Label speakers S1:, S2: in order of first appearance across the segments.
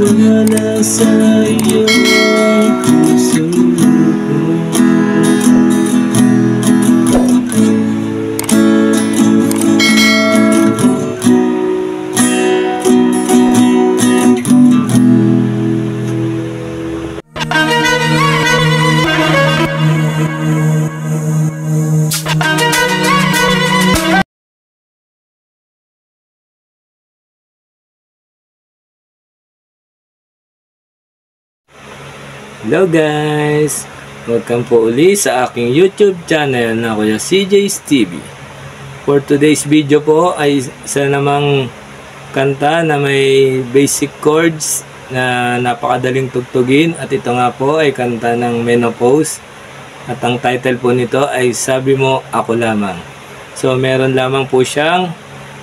S1: Wala sa iyong puso ko.
S2: Hello guys! Welcome po uli sa aking YouTube channel na Kuya CJ's TV. For today's video po ay isa namang kanta na may basic chords na napakadaling tugtugin, at ito nga po ay kanta ng menopause, at ang title po nito ay Sabi Mo Ako Lamang. So meron lamang po siyang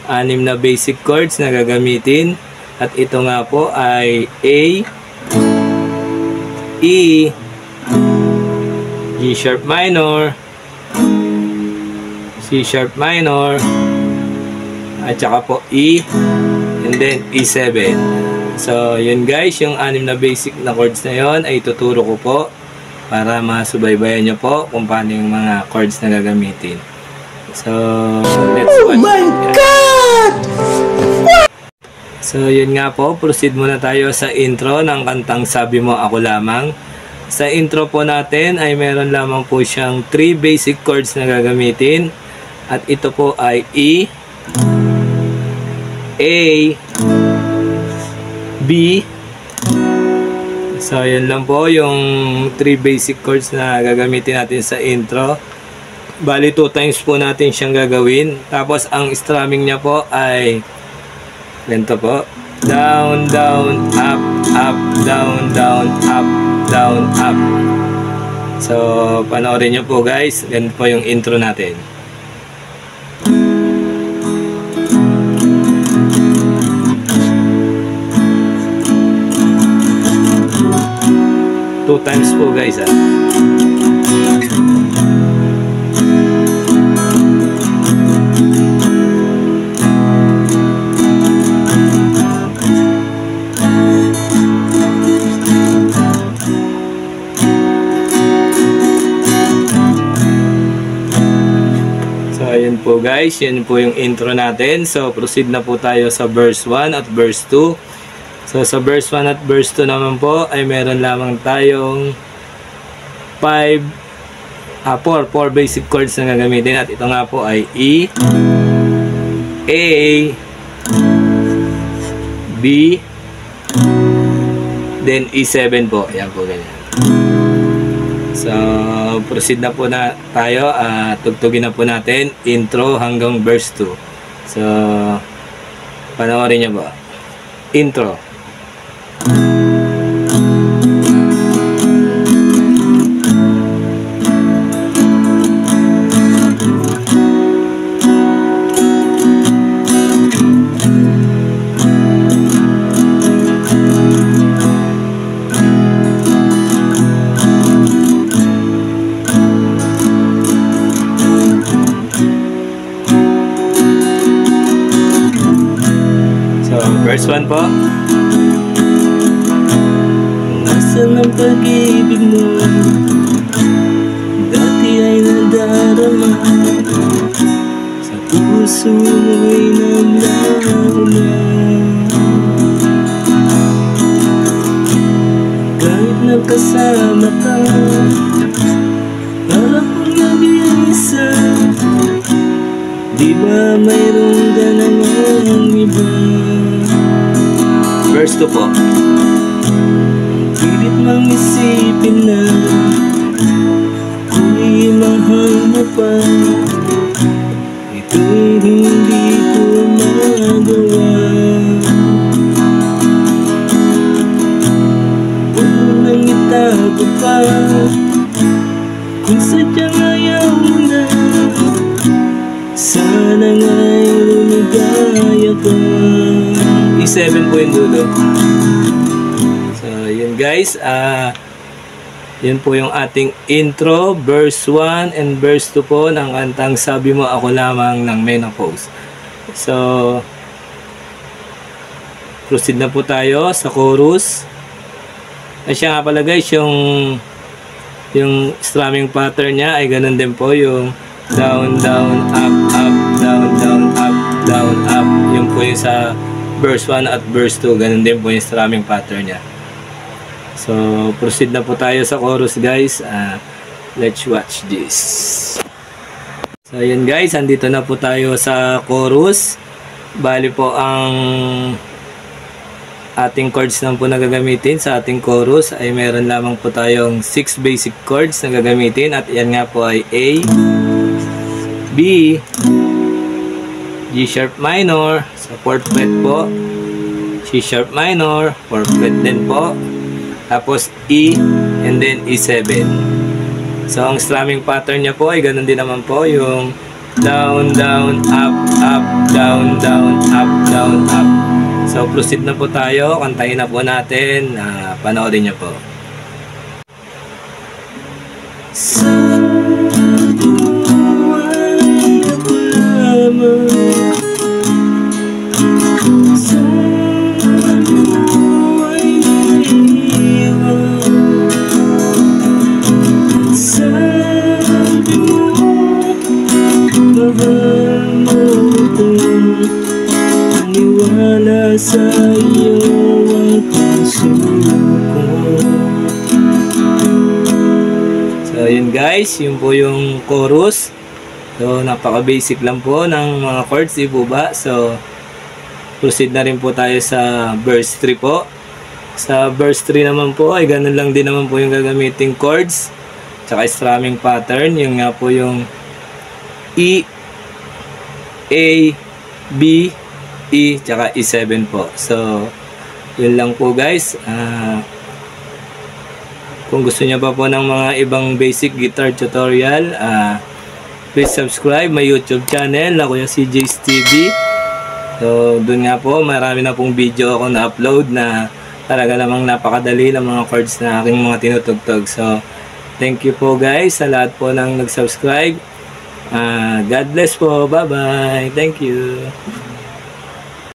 S2: 6 na basic chords na gagamitin, at ito nga po ay A, E, G sharp minor, C sharp minor, at saka po E, and then E7. So yun guys, yung 6 na basic na chords na yon ay tuturo ko po para masubaybayan nyo po kung paano yung mga chords na gagamitin. So let's watch. Oh my God! So yun nga po, proceed muna tayo sa intro ng kantang Sabi Mo Ako Lamang. Sa intro po natin ay meron lamang po siyang 3 basic chords na gagamitin, at ito po ay E, A, B. So yun lang po yung 3 basic chords na gagamitin natin sa intro. Bali 2 times po natin siyang gagawin. Tapos ang strumming niya po ay ganito po: down, down, up, up, down, down, up, down, up. So panoorin nyo po guys, ganito po yung intro natin. Two times po guys ha. Ayun po guys, yun po yung intro natin. So proceed na po tayo sa verse 1 at verse 2. So sa verse 1 at verse 2 naman po ay meron lamang tayong 4 basic chords na gagamitin, at ito nga po ay E, A, B, then E7 po. Ayan po ganyan. So proceed na po na tayo, tugtugin na po natin intro hanggang verse 2. So panoorin niyo po. Intro. Verse 1 po.
S1: Nasaan ang pag-ibig mo? Dati ay nadarama, sa puso mo'y namnama. Kahit nagkasama ka, para kong nag-iisa. Di ba mayroong ganang iba?
S2: Verse 2 po.
S1: Pilit mang isipin na kung mahal mo pa, ito'y hindi ko magawa. Huwag mo nang itago pa, kung sadyang ayaw mo na. Sana nga'y lumigaya ka.
S2: E7 po yung dulo. So, yun guys. Yun po yung ating intro, verse 1 and verse 2 po ng kantang Sabi Mo Ako Lamang ng Menopause. So, proceed na po tayo sa chorus. Ay siya nga pala guys, yung strumming pattern niya ay ganun din po, yung down, down, up, up, down, down, up, down, up. Yung po yung sa verse 1 at verse 2, ganun din po yung strumming pattern niya. So, proceed na po tayo sa chorus guys. Let's watch this. So, yun guys, andito na po tayo sa chorus. Bali po ang ating chords lang po na gagamitin sa ating chorus ay meron lamang po tayong 6 basic chords na gagamitin. At yan nga po ay A, B, G sharp minor sa 4th fret po, C sharp minor, 4th fret din po, tapos E, and then E7. So, ang strumming pattern niya po ay ganun din naman po, yung down, down, up, up, down, down, up, down, up. So, proceed na po tayo. Kantahin na po natin. Panoorin niyo po.
S1: Sabi mo ay ako lamang. Aniwala sa iyo ang puso ko.
S2: So, yun guys, yun po yung chorus. So, napaka-basic lang po ng mga chords, di po ba? So, proceed na rin po tayo sa verse 3 po. Sa verse 3 naman po, ay ganun lang din naman po yung gagamiting chords. Tsaka strumming pattern, yung nga po yung E, A, B, E, tsaka E7 po. So, yun lang po guys. Kung gusto niyo pa po ng mga ibang basic guitar tutorial, please subscribe my YouTube channel na Kuya CJ's TV. So, dun nga po, marami na pong video ako na-upload na talaga namang napakadali ng mga chords na aking mga tinutugtog. So, thank you po guys sa lahat po ng nag-subscribe. God bless po. Bye-bye. Thank you.